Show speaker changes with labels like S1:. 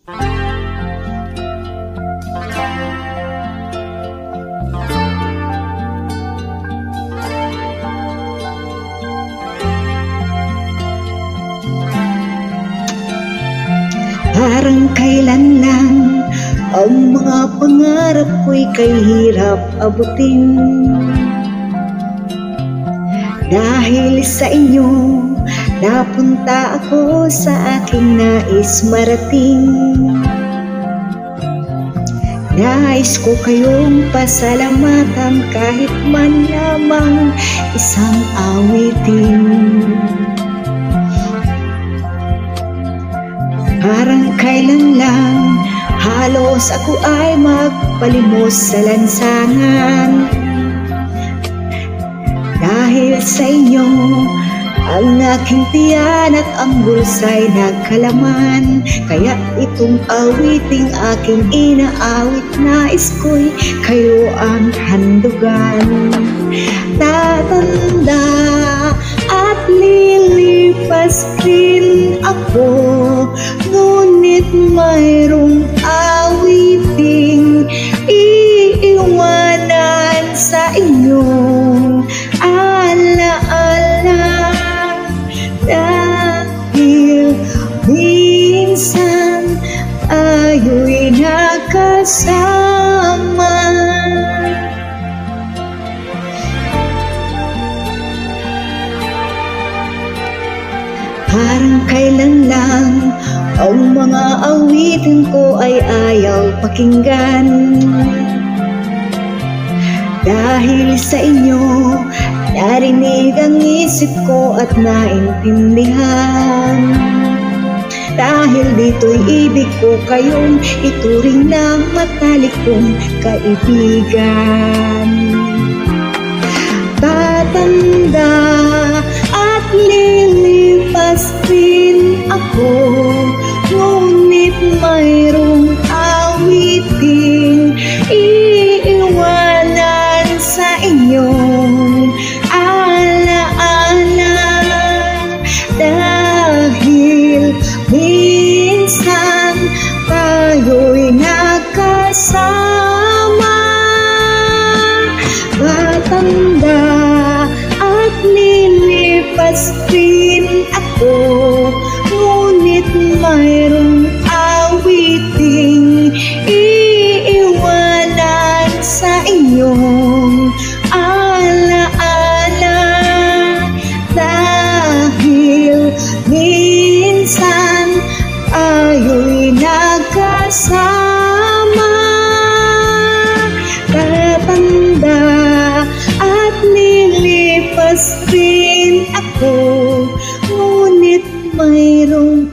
S1: Parang kailan lang ang mga pangarap ko'y kay hirap abutin. Dahil sa inyo, napunta ako sa aking nais marating. Nais ko kayong pasalamatan kahit man lamang isang awitin. Parang kailan lang halos ako ay magpalimos sa lansangan. Dahil sa inyo, ang aking tiyan at ang bulsa'y nagkalaman. Kaya itong awiting aking inaawit, nais ko'y kayo ang handugan. Tatanda at lilipas din ako, ngunit mayroong awiting iiwanan sa inyong alaala. Dahil minsan tayo'y nakasama. Parang kailan lang ang mga awitin ko ay ayaw pakinggan. Dahil sa inyo, narinig ang isip ko at naintindihan. Dahil dito'y ibig ko kayong ituring na matalik kong kaibigan. Tatanda at lilipas din ako, ngunit mayroong awiting iiwanan sa inyong alaala. Dahil minsan tayo'y nakasama. Tatanda at lilipas din ako, ngunit mayroong awiting iiwanan sa inyong alaala. Dahil minsan tayo'y nagkasama. Tatanda at lilipas din ako, ngunit mayroong